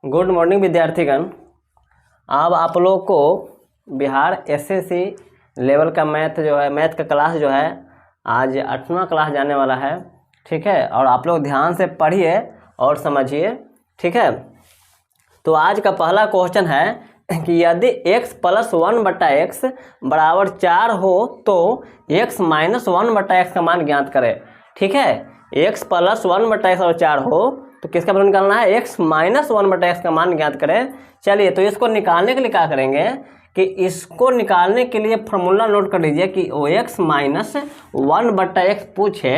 Good morning विद्यार्थीगण। अब आप लोग को बिहार एसएससी लेवल का मैथ का क्लास जो है आज 8वां क्लास जाने वाला है। ठीक है, और आप लोग ध्यान से पढ़िए और समझिए। ठीक है, तो आज का पहला क्वेश्चन है कि यदि x + 1/x बराबर 4 हो तो x - 1/x का मान ज्ञात करें। ठीक है, x + 1/x और 4 हो तो किसका मान निकालना है, x - 1/x का मान ज्ञात करें। चलिए, तो इसको निकालने के लिए क्या करेंगे कि इसको निकालने के लिए फॉर्मूला नोट कर लीजिए कि x - 1/x पूछे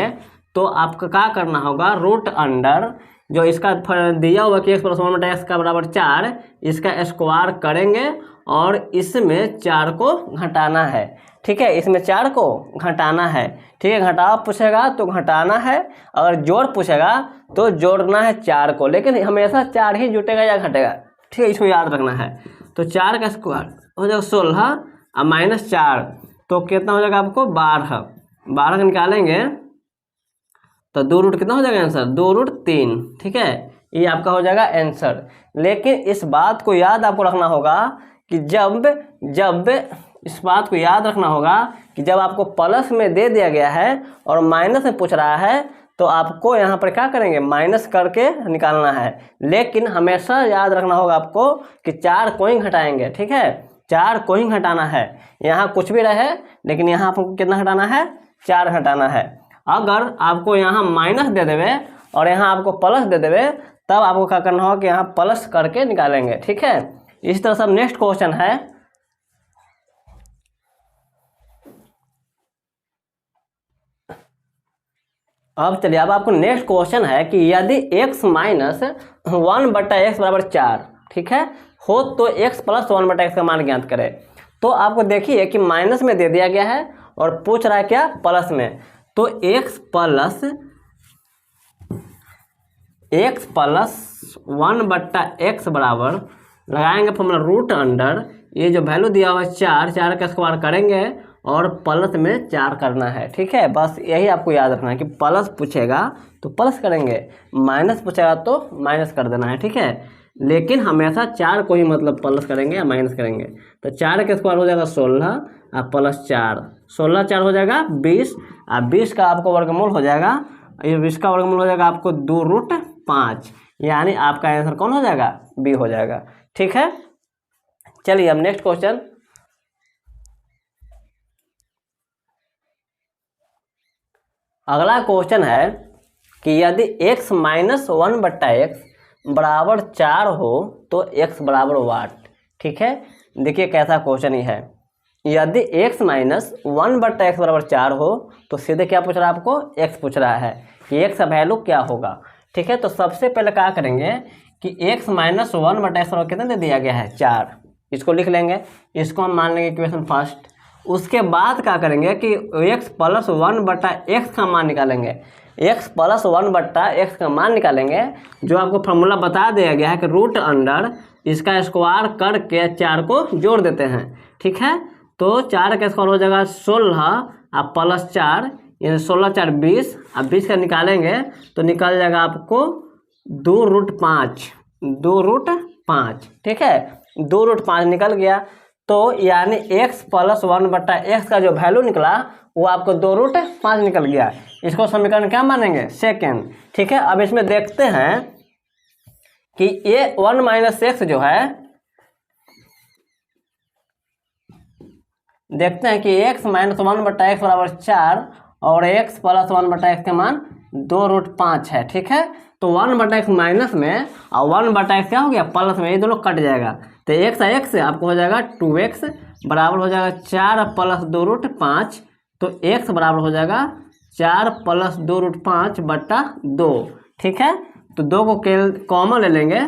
तो आपको क्या करना होगा, रूट अंडर जो इसका दिया हुआ कि x + 1/x का बराबर 4, इसका स्क्वायर करेंगे और इसमें 4 को घटाना है। ठीक है, इसमें 4 को घटाना है। ठीक है, घटाव पूछेगा तो घटाना है, अगर जोड़ पूछेगा तो जोड़ना है 4 को, लेकिन हमेशा 4 ही जुटेगा या घटेगा। ठीक है, इसको याद रखना है। तो 4 का स्क्वायर हो जाएगा 16 और -4 तो कितना हो जाएगा आपको 12। 12 का निकालेंगे तो 2 रूट कितना हो जाएगा आंसर, 2 रूट 3। ठीक है, ये आपका हो जाएगा आंसर। लेकिन इस बात को याद आपको रखना होगा कि जब इस बात को याद रखना होगा कि जब आपको प्लस में दे दिया गया है और माइनस में पूछ रहा है तो आपको यहाँ पर क्या करेंगे, माइनस करके निकालना है। लेकिन हमेशा याद रखना होगा आपको कि 4 को ही घटाएंगे। ठीक है, 4 को ही घटाना है, यहाँ कुछ भी रहे लेकिन यहाँ आपको कितना घटाना है, 4 घटाना है। अगर आपको यहाँ माइनस दे देवे और यहाँ आपको प्लस दे देवे तब आपको क्या करना होगा कि यहाँ प्लस करके निकालेंगे। ठीक है, इस तरह से नेक्स्ट क्वेश्चन है। अब चलिए, अब आपको नेक्स्ट क्वेश्चन है कि यदि x - 1/x बराबर 4, ठीक है, हो तो x + 1/x का मान ज्ञात करें। तो आपको देखिए कि माइनस में दे दिया गया है और पूछ रहा है क्या, प्लस में। तो x + 1/x बराबर लगाएंगे फॉर्मूला रूट अंडर ये जो वैल्यू दिया हुआ है 4 का स्क्वायर करेंगे और प्लस में 4 करना है। ठीक है, बस यही आपको याद रखना है कि प्लस पूछेगा तो प्लस करेंगे, माइनस पूछेगा तो माइनस कर देना है। ठीक है, लेकिन हमेशा 4 को ही मतलब प्लस करेंगे या माइनस करेंगे। तो 4 का स्क्वायर हो जाएगा 16 और +4, 16 4 हो जाएगा 20 और 20 का आपको वर्गमूल हो जाएगा, ये 20 का वर्गमूल हो जाएगा आपको 2 रूट 5, यानी आपका आंसर कौन हो जाएगा, बी हो जाएगा। ठीक है, चलिए अब नेक्स्ट क्वेश्चन। अगला क्वेश्चन है कि यदि x - 1/x बराबर 4 हो तो x बराबर वाट। ठीक है, देखिए कैसा क्वेश्चन ही है। यदि x - 1/x बराबर 4 हो तो सीधे क्या पूछ रहा है आपको, x पूछ रहा है कि x का वैल्यू क्या होगा। ठीक है, तो सबसे पहले क्या करेंगे कि x - 1/x बराबर कितना दे दिया गया है, 4, इसको लिख लेंगे, इसको हम मान लेंगे इक्वेशन फर्स्ट। उसके बाद क्या करेंगे कि x + 1/x का मान निकालेंगे। x + 1/x का मान निकालेंगे जो आपको फॉर्मूला बता दिया गया है कि रूट अंडर इसका स्क्वायर करके 4 को जोड़ देते हैं। ठीक है, तो 4 का स्क्वायर हो जाएगा 16 और +4 यानी 16 4 20 और 20 का निकालेंगे तो निकल जाएगा आपको 2 रूट 5, 2 रूट 5। ठीक है, 2 रूट 5 निकल गया तो यानी x + 1/x का जो वैल्यू निकला वो आपको 2 रूट 5 निकल गया। इसको समीकरण क्या मानेंगे, सेकेंड। ठीक है, अब इसमें देखते हैं कि ये 1 - x जो है, देखते हैं कि x - 1/x बराबर 4 और x + 1/x का मान 2 रूट 5 है। ठीक है, तो 1/x माइनस में और 1/x क्या हो गया, प्लस में, ये दोनों कट जाएगा तो x आ x आपको हो जाएगा 2x बराबर हो जाएगा 4 + 2 रूट 5। तो x बराबर हो जाएगा 4 + 2 रूट 5/2। ठीक है, तो 2 को कॉमन ले लेंगे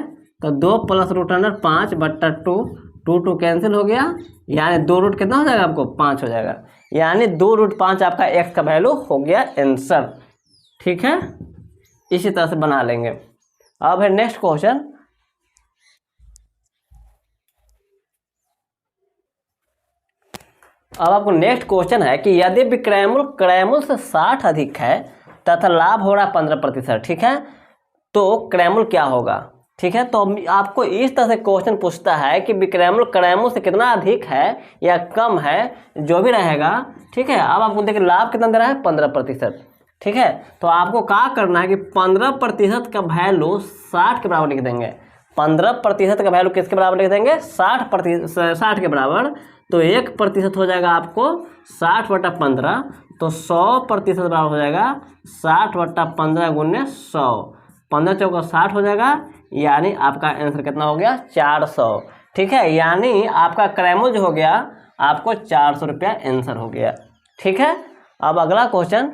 तो 2 + रूट अंडर 5/2, 2 कैंसिल हो गया, यानी 2 रूट कितना हो जाएगा आपको, 5 हो जाएगा, यानी 2 रूट 5 आपका x का वैल्यू हो गया आंसर। ठीक है, इसी तरह से बना लेंगे। अब है नेक्स्ट क्वेश्चन। अब आपको नेक्स्ट क्वेश्चन है कि यदि विक्रयमूल्य से 60 अधिक है तथा लाभ हो रहा है 15%। ठीक है, तो क्रयमूल्य क्या होगा। ठीक है। तो आपको इस तरह से क्वेश्चन पूछता है कि विक्रयमूल्य क्रयमूल्य से कितना अधिक है या कम है, जो भी रहेगा, ठीक है। अब आपको देखिए लाभ कितना दे रहा है, 15%, ठीक है। तो आपको क्या करना है कि 15% का वैल्यू 60 के बराबर लिख देंगे। 15% का वैल्यू किसके बराबर लिख देंगे, 60 के बराबर। तो 1% हो जाएगा आपको 60/15, तो 100% बराबर हो जाएगा 60/15 गुने 100, 15 चौका 60 हो जाएगा, यानी आपका आंसर कितना हो गया, 400, ठीक है। यानी आपका क्रयमूल्य हो गया आपको 400 रुपया आंसर हो गया, ठीक है। अब अगला क्वेश्चन,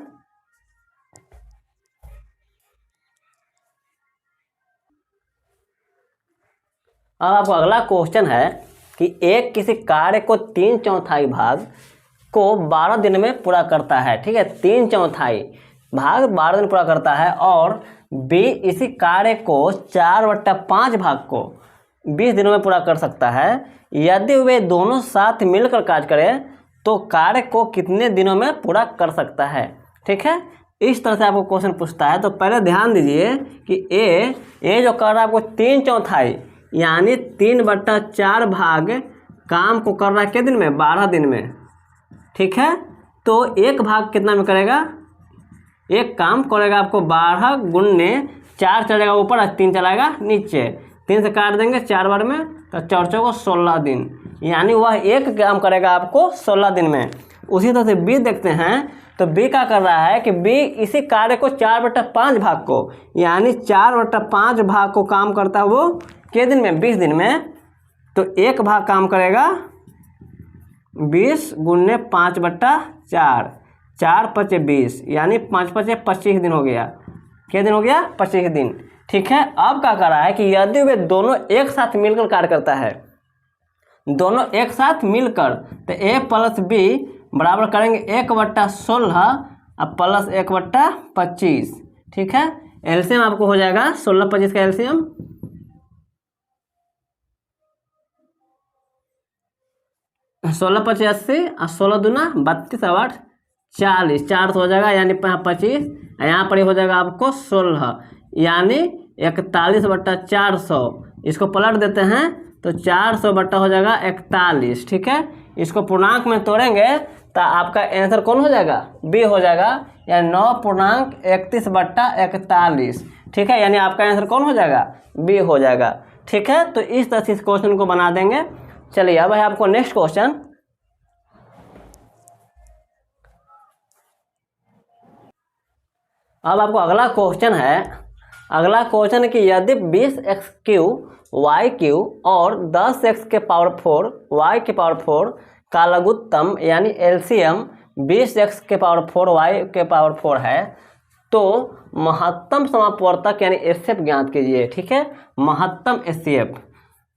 अब आपको अगला क्वेश्चन है कि एक किसी कार्य को 3/4 भाग को 12 दिन में पूरा करता है, ठीक है। 3/4 भाग 12 दिन पूरा करता है, और बी इसी कार्य को 4/5 भाग को 20 दिनों में पूरा कर सकता है। यदि वे दोनों साथ मिलकर कार्य करें तो कार्य को कितने दिनों में पूरा कर सकता है, ठीक है। इस तरह से आपको क्वेश्चन पूछता है। तो पहले ध्यान दीजिए कि ए जो कर रहा है आपको 3/4 यानी 3/4 भाग काम को कर रहा है कितने दिन में, 12 दिन में, ठीक है। तो एक भाग कितना में करेगा, एक काम करेगा आपको 12 गुने 4 चलेगा ऊपर और 3 चलाएगा नीचे, 3 से काट देंगे 4 बार में, तो 4 चौको 16 दिन, यानी वह एक काम करेगा आपको 16 दिन में। उसी तरह से बी देखते हैं। तो बी क्या कर रहा है कि बी इसी कार्य को 4/5 भाग को, यानी 4/5 भाग को काम करता है वो कितने दिन में, 20 दिन में। तो एक भाग काम करेगा 20 गुने 5/4, 4×5 = 20, यानी 5×5 = 25 दिन हो गया। क्या दिन हो गया, 25 दिन, ठीक है। अब क्या कर रहा है कि यदि वे दोनों एक साथ मिलकर कार्य करता है, दोनों एक साथ मिलकर, तो ए प्लस बी बराबर करेंगे 1/16 अब प्लस 1/25, ठीक है। एलसीएम आपको हो जाएगा 16-25 का एलसीएम 16×5 = 80 और 16 दूना 32 और 8 40, 400 हो जाएगा, यानी 25, यहाँ पर हो जाएगा आपको 16, यानी 41/400। इसको पलट देते हैं तो 400 बट्टा हो जाएगा 41, ठीक है। इसको पूर्णांक में तोड़ेंगे तो आपका आंसर कौन हो जाएगा, बी हो जाएगा, यानी 9.31/41, ठीक है। यानी आपका आंसर कौन हो जाएगा, बी हो जाएगा, ठीक है। तो इस तरह से इस क्वेश्चन को बना देंगे। चलिए अब है आपको नेक्स्ट क्वेश्चन। अब आपको अगला क्वेश्चन है, अगला क्वेश्चन है कि यदि 20x³ y³ और 10x⁴ y⁴ का लघुत्तम यानी एलसीएम 20x⁴ y⁴ है, तो महत्तम समापवर्तक यानी एचसीएफ ज्ञात कीजिए, ठीक है। महत्तम एचसीएफ,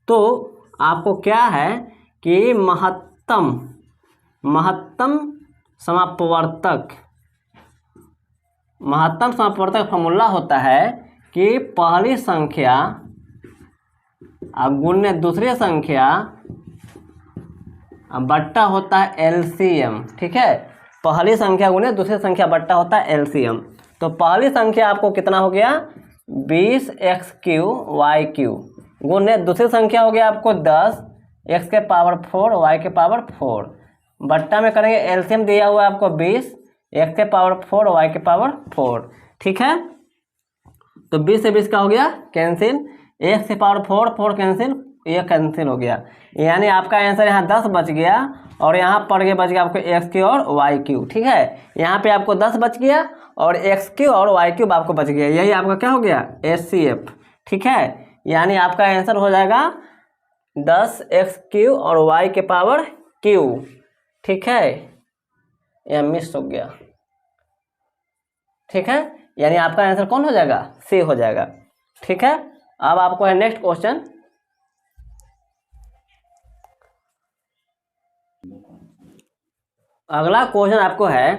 तो आपको क्या है कि महत्तम समापवर्तक फॉर्मूला होता है कि पहली संख्या गुणे दूसरी संख्या बट्टा होता है एलसीएम, ठीक है। पहली संख्या गुणे दूसरी संख्या बट्टा होता है एलसीएम। तो पहली संख्या आपको कितना हो गया, 20x³ y³ गुणे दूसरी संख्या हो गया आपको 10x⁴ y⁴, बट्टा में करेंगे एलसीएम दिया हुआ है आपको 20 x⁴ y⁴, ठीक है। तो 20 से 20 का हो गया कैंसिल, x⁴ कैंसिल, ये कैंसिल हो गया, यानी आपका आंसर यहाँ 10 बच गया और यहाँ पर बच गया आपको x³ और y³, ठीक है। यहाँ पे आपको 10 बच गया और x³ और y³ आपको बच गया, यही आपका क्या हो गया, एचसीएफ, ठीक है। यानी आपका आंसर हो जाएगा 10x³ और y⁴, ठीक है। यह मिस हो गया, ठीक है। यानी आपका आंसर कौन हो जाएगा, सी हो जाएगा, ठीक है। अब आपको है नेक्स्ट क्वेश्चन। अगला क्वेश्चन आपको है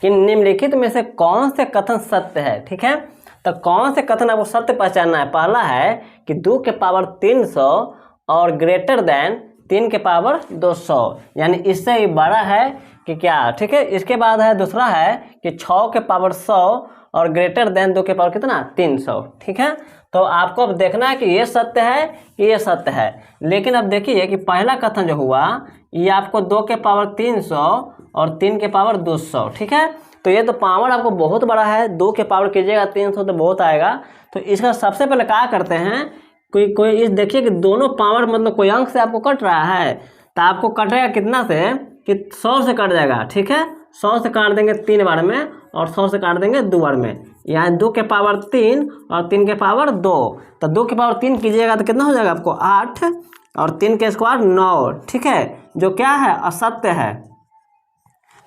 कि निम्नलिखित में से कौन से कथन सत्य है, ठीक है। तो कौन से कथन आपको सत्य पहचानना है। पहला है कि 2⁻300 और ग्रेटर देन 3⁻200, यानी इससे ही बड़ा है कि क्या, ठीक है। इसके बाद है दूसरा है कि 6⁻100 और ग्रेटर देन 2 कितना 300, ठीक है। तो आपको अब देखना है कि ये सत्य है कि ये सत्य है। लेकिन अब देखिए कि पहला कथन जो हुआ ये आपको 2 के पावर 300 और 3 के पावर 200, ठीक है। तो ये तो पावर आपको बहुत बड़ा है, 2 के पावर कीजिएगा 300 तो बहुत आएगा। तो इसका सबसे पहले क्या करते हैं, कोई इस देखिए कि दोनों पावर मतलब कोई अंक से आपको कट रहा है, तो आपको कटेगा कितना से कि 100 से कट जाएगा, ठीक है। 100 से काट देंगे 3 बार में और 100 से काट देंगे 2 बार में, यहाँ 2 के पावर 3 और 3 के पावर 2। तो 2 के पावर 3 कीजिएगा तो कितना हो जाएगा आपको 8 और 3 के स्क्वायर 9, ठीक है। जो क्या है असत्य है,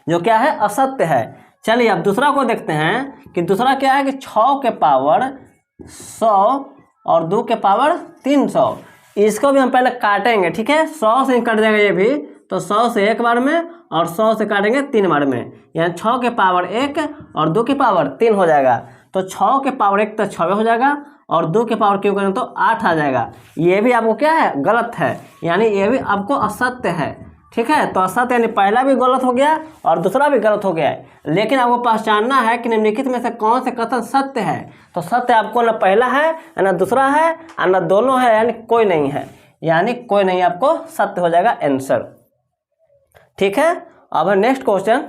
जो क्या है असत्य है। चलिए अब दूसरा को देखते हैं कि दूसरा क्या है कि 6 के पावर 100 और 2 के पावर 300। इसको भी हम पहले काटेंगे, ठीक है। 100 से कट जाएगा ये भी, तो 100 से 1 बार में और 100 से काटेंगे 3 बार में, यानी 6 के पावर 1 और 2 के पावर 3 हो जाएगा। तो 6 के पावर 1 तो 6 हो जाएगा और 2 के पावर क्यों करें तो 8 आ जाएगा। ये भी आपको क्या है गलत है, यानी ये भी आपको असत्य है, ठीक है। तो असत्य यानी पहला भी गलत हो गया और दूसरा भी गलत हो गया है। लेकिन आपको पहचानना है कि निम्नलिखित में से कौन से कथन सत्य है। तो सत्य आपको न पहला है न दूसरा है और न दोनों है, यानी कोई नहीं है, यानी कोई नहीं, आपको सत्य हो जाएगा आंसर, ठीक है। अब नेक्स्ट क्वेश्चन,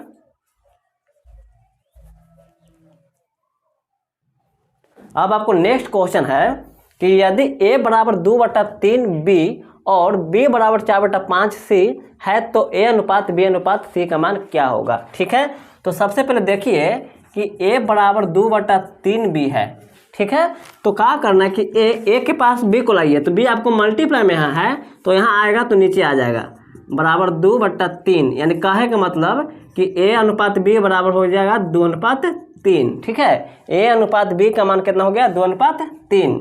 अब आपको नेक्स्ट क्वेश्चन है कि यदि a बराबर 2/3 b और b बराबर 4/5 c है तो a अनुपात b अनुपात c का मान क्या होगा, ठीक है। तो सबसे पहले देखिए कि a बराबर 2/3 b है, ठीक है। तो क्या करना है कि a के पास b को लाइए, तो b आपको मल्टीप्लाई में यहाँ है तो यहाँ आएगा तो नीचे आ जाएगा बराबर 2/3, यानी कहे का मतलब कि a अनुपात b बराबर हो जाएगा 2/3, ठीक है। a अनुपात b का मान कितना हो गया 2/3।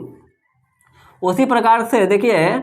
उसी प्रकार से देखिए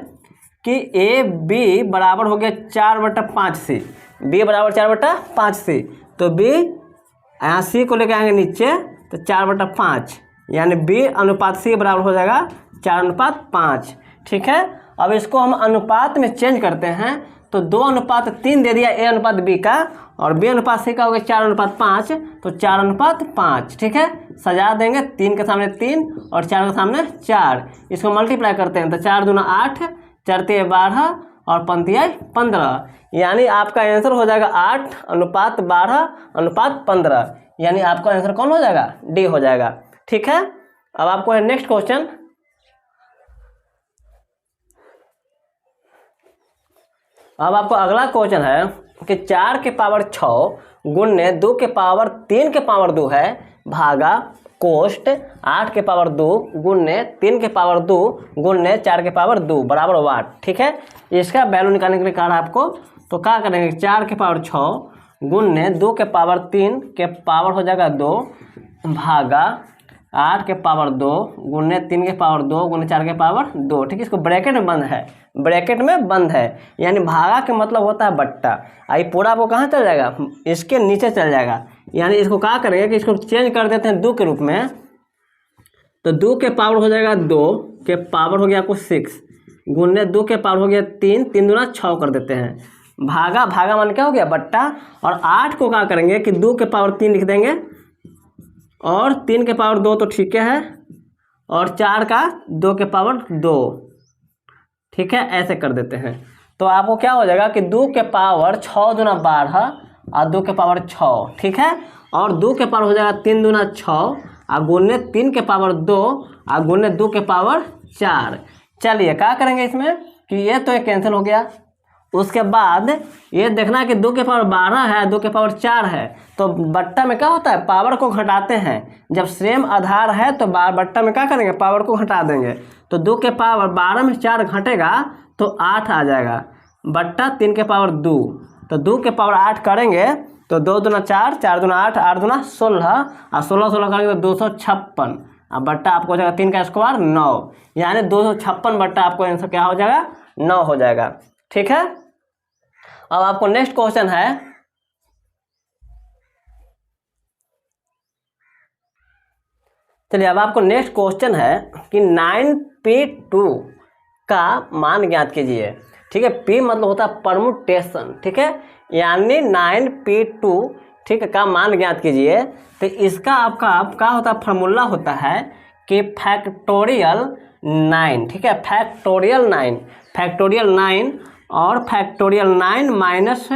कि a b बराबर हो गया 4/5 c, b बराबर 4/5 c, तो b यहाँ c को लेके आएंगे नीचे तो 4/5, यानी b अनुपात c बराबर हो जाएगा 4/5, ठीक है। अब इसको हम अनुपात में चेंज करते हैं तो 2/3 दे दिया a अनुपात b का और b अनुपात c का हो गया 4/5, तो 4/5, ठीक है। सजा देंगे 3 के सामने 3 और 4 के सामने 4, इसको मल्टीप्लाई करते हैं तो 4 दूना 8, 4 तिया 12 और 5 तिया 15, यानी आपका आंसर हो जाएगा 8/12/15, यानी आपका आंसर कौन हो जाएगा डी हो जाएगा, ठीक है। अब आपको है नेक्स्ट क्वेश्चन, अब आपको अगला क्वेश्चन है कि 4 के पावर 6 गुणने 2 के पावर 3 के पावर 2 है भागा कोष्ट 8 के पावर 2 गुणने 3 के पावर 2 गुणने 4 के पावर 2 बराबर वाट, ठीक है। इसका वैल्यू निकालने के लिए कहा आपको, तो क्या करेंगे 4 के पावर 6 गुणने 2 के पावर 3 के पावर हो जाएगा 2 भागा 8 के पावर 2 गुणने 3 के पावर 2 गुणने 4 के पावर 2, ठीक है। इसको ब्रैकेट में बंद है, ब्रैकेट में बंद है, यानी भागा के मतलब होता है बट्टा। आई पूरा वो कहाँ चल जाएगा इसके नीचे चल जाएगा, यानी इसको क्या करेंगे कि इसको चेंज कर देते हैं 2 के रूप में, तो 2 के पावर हो जाएगा 2 के पावर हो गया आपको 6 गुणने 2 के पावर हो गया 3, 3 दूना 6 कर देते हैं, भागा भागा मान क्या हो गया बट्टा। और 8 को क्या करेंगे कि 2 के पावर 3 लिख देंगे और 3 के पावर 2 तो ठीक है, और 4 का 2 के पावर 2, ठीक है, ऐसे कर देते हैं। तो आपको क्या हो जाएगा कि 2 के पावर 6 दूना 12 और 2 के पावर 6, ठीक है, और 2 के पावर हो जाएगा 3 दूना 6 और गुणने 3 के पावर 2 और गुणने 2 के पावर 4। चलिए क्या करेंगे इसमें कि ये तो एक कैंसिल हो गया, उसके बाद ये देखना है कि 2 के पावर 12 है 2 के पावर 4 है, तो बट्टा में क्या होता है पावर को घटाते हैं, जब सेम आधार है तो बट्टा में क्या करेंगे पावर को घटा देंगे, तो 2 के पावर 12 में 4 घटेगा तो 8 आ जाएगा बट्टा 3 के पावर 2, तो 2 के पावर 8 करेंगे तो 2 दूना 4, 4 दूना 8, 8 दूना 16 और 16 16 करेंगे तो 256 और बट्टा आपको हो जाएगा 3 का स्क्वायर 9, यानी 256 बट्टा आपको आंसर क्या हो जाएगा 9 हो जाएगा, ठीक है। अब आपको नेक्स्ट क्वेश्चन है, चलिए अब आपको नेक्स्ट क्वेश्चन है कि 9p2 का मान ज्ञात कीजिए, ठीक है। p मतलब होता है परमुटेशन, ठीक है, यानी 9p2, ठीक है, का मान ज्ञात कीजिए। तो इसका आपका क्या होता है फॉर्मूला होता है कि फैक्टोरियल 9, ठीक है, फैक्टोरियल 9 और फैक्टोरियल 9 माइनस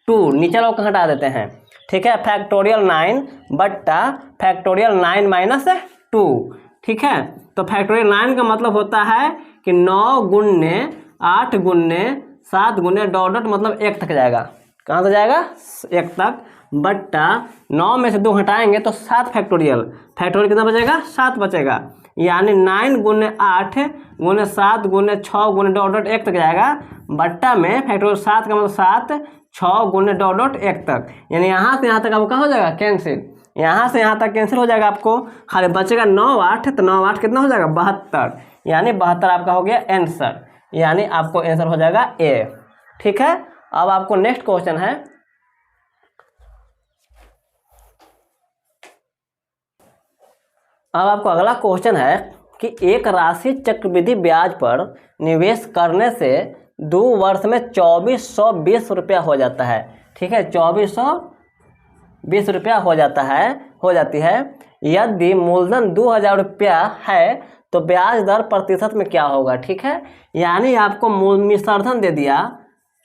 2, नीचे लोग को हटा देते हैं, ठीक है, फैक्टोरियल 9 बट्टा फैक्टोरियल 9 माइनस 2, ठीक है। तो फैक्टोरियल 9 का मतलब होता है कि 9 गुने 8 गुने 7 गुने डॉट डॉट मतलब 1 तक जाएगा, कहाँ तक जाएगा 1 तक, बट्टा 9 में से 2 हटाएंगे तो 7 फैक्टोरियल कितना बचेगा 7 बचेगा, यानी 9 गुने 8 गुने 7 गुने 6 गुने डॉट डॉट 1 तक जाएगा, बट्टा में फैक्टोरियल 7 का मतलब 7 6 गुने डॉट डॉट 1 तक, यानी यहाँ से यहाँ तक आपको क्या हो जाएगा कैंसिल, यहाँ से यहाँ तक कैंसिल हो जाएगा, आपको खाली बचेगा 9 8, तो 9 8 कितना हो जाएगा 72, यानी 72 आपका हो गया आंसर, यानी आपको आंसर हो जाएगा ए, ठीक है। अब आपको नेक्स्ट क्वेश्चन है, अब आपको अगला क्वेश्चन है कि एक राशि चक्रवृद्धि ब्याज पर निवेश करने से 2 वर्ष में 2420 रुपया हो जाता है, ठीक है, 2420 रुपया हो जाती है। यदि मूलधन 2000 रुपया है तो ब्याज दर प्रतिशत में क्या होगा, ठीक है, यानी आपको मिश्रधन दे दिया,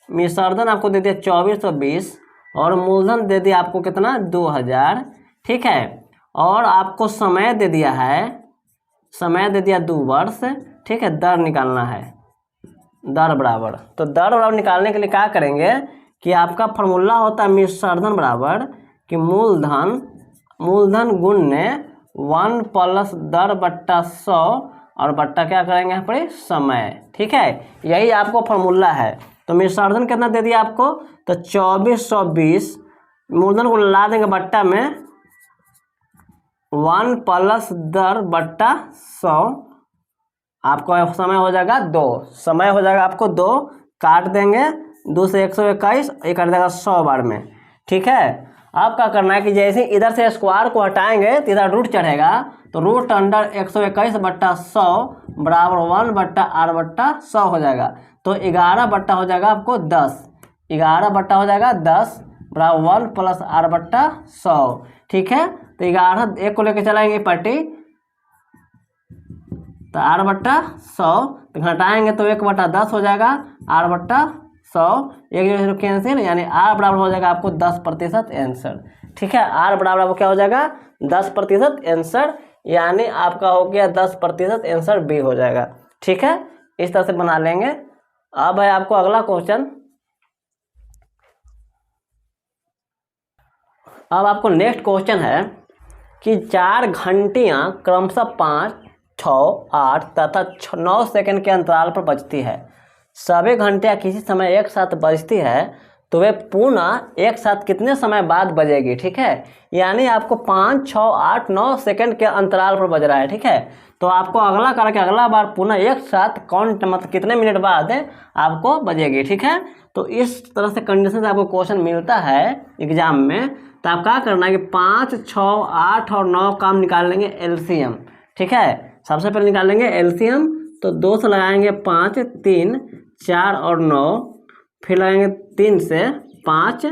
मिश्रधन आपको दे दिया 2420 और मूलधन दे दिया आपको कितना 2000, ठीक है, और आपको समय दे दिया है, समय दे दिया 2 वर्ष, ठीक है, दर निकालना है, दर बराबर, तो दर बराबर निकालने के लिए क्या करेंगे कि आपका फॉर्मूला होता है मिश्रधन बराबर कि मूलधन गुणने 1 प्लस दर बट्टा 100 और बट्टा क्या करेंगे यहाँ पर समय, ठीक है, यही आपको फॉर्मूला है। तो मिश्रधन कितना दे दिया आपको, तो 2420 मूलधन को ला देंगे बट्टा में 1 प्लस दर बट्टा 100, आपको समय हो जाएगा 2, समय हो जाएगा आपको 2, काट देंगे 2 से 121, ये कट जाएगा 100 बार में, ठीक है। अब क्या करना है कि जैसे इधर से स्क्वायर को हटाएंगे तो इधर रूट चढ़ेगा, तो रूट अंडर 121 बट्टा 100 बराबर 1 बट्टा r बट्टा 100 हो जाएगा, तो 11 बट्टा हो जाएगा आपको 10, 11 बट्टा हो जाएगा 10 बराबर 1 प्लस r बट्टा 100, ठीक है। तो 11 1 को लेकर चलाएंगे पट्टी, तो r बट्टा 100 तो घटाएंगे तो 1 बट्टा 10 हो जाएगा, r बट्टा 100 1 कैंसिल, यानी r बराबर हो जाएगा आपको 10% आंसर, ठीक है, r बराबर आपको क्या हो जाएगा 10% आंसर, यानी आपका हो गया 10% आंसर बी हो जाएगा, ठीक है, इस तरह से बना लेंगे। अब है आपको अगला क्वेश्चन, अब आपको नेक्स्ट क्वेश्चन है कि 4 घंटियां क्रमशः 5 6 8 तथा 9 सेकंड के अंतराल पर बजती है, सभी घंटियां किसी समय एक साथ बजती है तो वे पुनः एक साथ कितने समय बाद बजेगी, ठीक है, यानी आपको 5 6 8 9 सेकंड के अंतराल पर बज रहा है, ठीक है, तो आपको अगला करके अगला बार पुनः एक साथ कौन मतलब कितने मिनट बाद आपको बजेगी, ठीक है। तो इस तरह से कंडीशन से आपको क्वेश्चन मिलता है एग्जाम में, तो आप क्या करना है कि 5 6 8 और 9 का हम निकाल लेंगे एलसीएम, ठीक है, सबसे पहले निकाल लेंगे एलसीएम, तो 2 से लगाएंगे 5 3 4 और 9, फिर लगाएंगे 3 से 5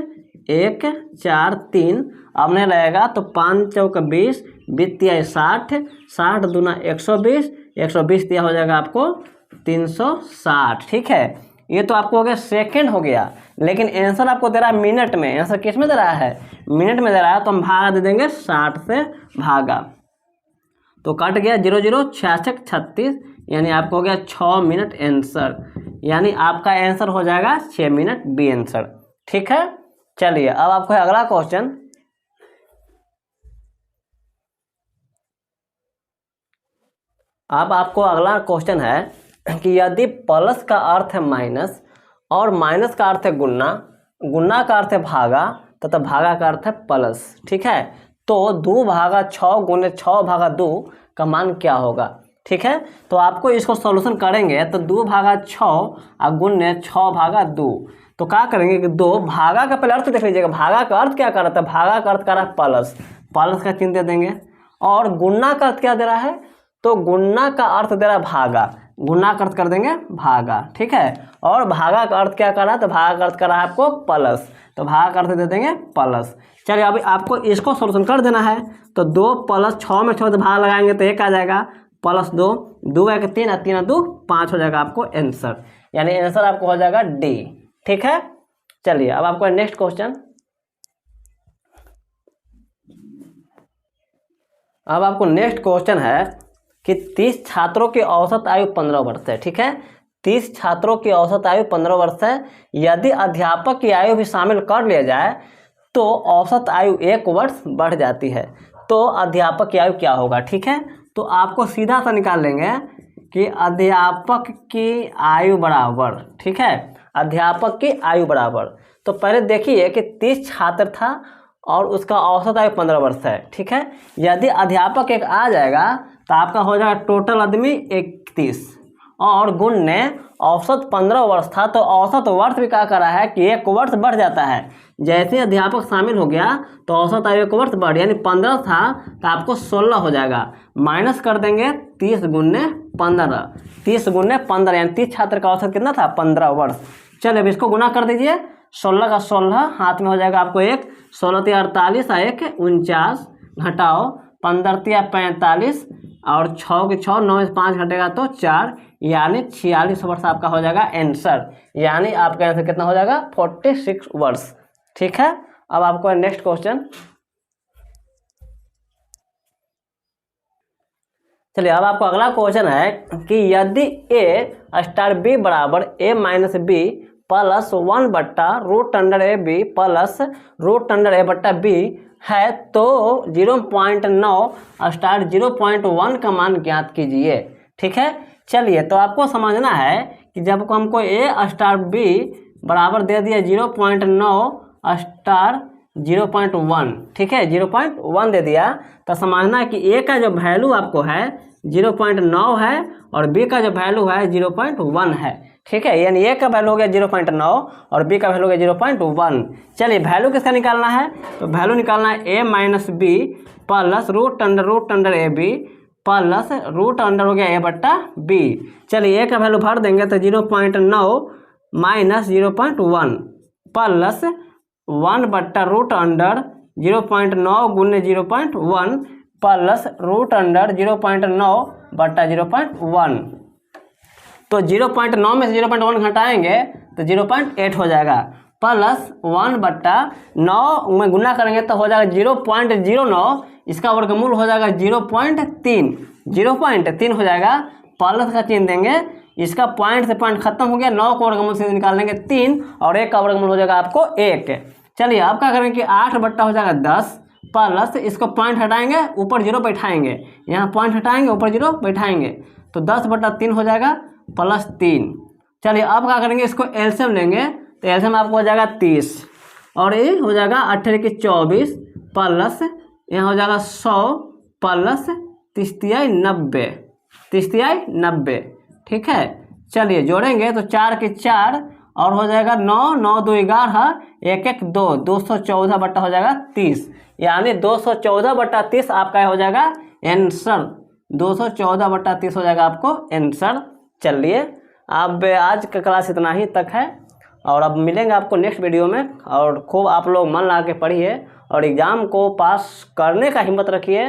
1 4 3, अब नहीं रहेगा तो 5 चौक 20 20 तिया 60 60 दूना 120 120 दिया हो जाएगा आपको 360, ठीक है। ये तो आपको हो गया सेकंड हो गया, लेकिन आंसर आपको दे रहा है मिनट में, आंसर किस में दे रहा है मिनट में दे रहा है, तो हम भागा दे देंगे 60 से भागा, तो कट गया 0 0 66 36, यानी आपको हो गया 6 मिनट आंसर, यानी आपका आंसर हो जाएगा 6 मिनट बी आंसर, ठीक है। चलिए अब आपको है अगला क्वेश्चन, अब आपको अगला क्वेश्चन है कि यदि प्लस का अर्थ है माइनस और माइनस का अर्थ है गुना, गुना का अर्थ है भागा तथा भागा का अर्थ है प्लस, ठीक है, तो 2 भागा 6 गुने 6 भागा 2 का मान क्या होगा, ठीक है। तो आपको इसको सॉल्यूशन करेंगे तो 2 भागा 6 और गुने 6 भागा 2, तो क्या करेंगे कि 2 भागा का पहले अर्थ देख लीजिएगा, भागा का अर्थ क्या कर रहा था, भागा का अर्थ कर रहा है प्लस, प्लस का चिन्ह दे देंगे, और गुना का अर्थ क्या दे रहा है, तो गुना का अर्थ दे रहा है भागा, गुना का अर्थ कर देंगे भागा, ठीक है, और भागा का अर्थ क्या कर रहा है, तो भागा का अर्थ कर रहा है आपको प्लस, तो भागा का अर्थ दे देंगे प्लस। चलिए अभी आपको इसको सोल्यूशन कर देना है, तो 2 प्लस 6 में 6 से भाग लगाएंगे तो 1 आ जाएगा, प्लस 2, 2 1 3 और 3 2 5 हो जाएगा आपको आंसर, यानी आंसर आपको हो जाएगा डी। ठीक है, चलिए अब आपको नेक्स्ट क्वेश्चन। अब आपको नेक्स्ट क्वेश्चन है कि 30 छात्रों की औसत आयु 15 वर्ष है। ठीक है, 30 छात्रों की औसत आयु 15 वर्ष है। यदि अध्यापक की आयु भी शामिल कर लिया जाए तो औसत आयु 1 वर्ष बढ़ जाती है। तो अध्यापक की आयु क्या होगा? ठीक है, तो आपको सीधा सा निकाल लेंगे कि अध्यापक की आयु बराबर, ठीक है, अध्यापक की आयु बराबर। तो पहले देखिए कि 30 छात्र था और उसका औसत आयु 15 वर्ष है। ठीक है, यदि अध्यापक एक आ जाएगा तो आपका हो जाएगा टोटल आदमी 31 और गुण ने औसत 15 वर्ष था, तो औसत वर्ष भी क्या करा है कि 1 वर्ष बढ़ जाता है। जैसे अध्यापक शामिल हो गया तो औसत आयु 1 वर्ष बढ़, यानी 15 था तो आपको 16 हो जाएगा। माइनस कर देंगे 30 गुने 15, 30 गुने 15 यानी 30 छात्र का औसत कितना था? 15 वर्ष। चलिए अब इसको गुना कर दीजिए, 16 का 16 हाथ में हो जाएगा आपको 1, 16 × 48 और 1 49, घटाओ 15 × 45 और 6 के 6, 9 में 5 घटेगा तो 4, यानी 46 वर्ष आपका हो जाएगा आंसर, यानी आपका आंसर कितना हो जाएगा? 46 वर्ष। ठीक है, अब आपको नेक्स्ट क्वेश्चन। चलिए अब आपको अगला क्वेश्चन है कि यदि ए स्टार बी बराबर A minus B plus 1/√A B plus √A B है तो 0.9 स्टार 0.1 का मान ज्ञात कीजिए। ठीक है, चलिए तो आपको समझना है कि जब हमको ए स्टार बी बराबर दे दिया 0.9 स्टार 0.1, ठीक है, 0.1 दे दिया, तो समझना है कि ए का जो वैल्यू आपको है 0.9 है और बी का जो वैल्यू है 0.1 है। ठीक है, यानी ए का वैल्यू हो गया 0.9 और बी का वैल्यू हो गया 0.1। चलिए वैल्यू किसका निकालना है? तो वैल्यू निकालना है A minus B plus √A B plus √ हो गया A/B। चलिए ए का वैल्यू भर देंगे तो 0.9 माइनस 0.1 प्लस 1/√, 0.9 गुने 0.1 प्लस √, 0.9/0.1। तो 0.9 में से 0.1 घटाएंगे तो 0.8 हो जाएगा, प्लस 1/9 में गुना करेंगे तो हो जाएगा 0.09, इसका वर्गमूल हो जाएगा 0.3 हो जाएगा, प्लस का चिन्ह देंगे, इसका पॉइंट से पॉइंट खत्म हो गया, 9 को वर्गमूल से निकाल लेंगे 3 और 1 का वर्गमूल हो जाएगा आपको 1। चलिए अब क्या करेंगे कि 8 हो जाएगा 10 प्लस इसको पॉइंट हटाएंगे, ऊपर 0 बैठाएंगे, यहाँ पॉइंट हटाएंगे ऊपर 0 बैठाएंगे तो 10/3 हो जाएगा प्लस 3। चलिए अब क्या करेंगे, इसको एलसीएम लेंगे तो एलसीएम आपको हो जाएगा 30 और ये हो जाएगा 18 के 24 प्लस यहाँ हो जाएगा 100 प्लस 3 90, 90। ठीक है, चलिए जोड़ेंगे तो 4 के 4 और हो जाएगा 9, 9 2 11, 1 1 2, 214 बट्टा हो जाएगा 30, यानी 214/30 आपका हो जाएगा आंसर, 214/30 हो जाएगा आपको आंसर। चलिए अब आज का क्लास इतना ही तक है और अब मिलेंगे आपको नेक्स्ट वीडियो में, और खूब आप लोग मन लगा के पढ़िए और एग्ज़ाम को पास करने का हिम्मत रखिए।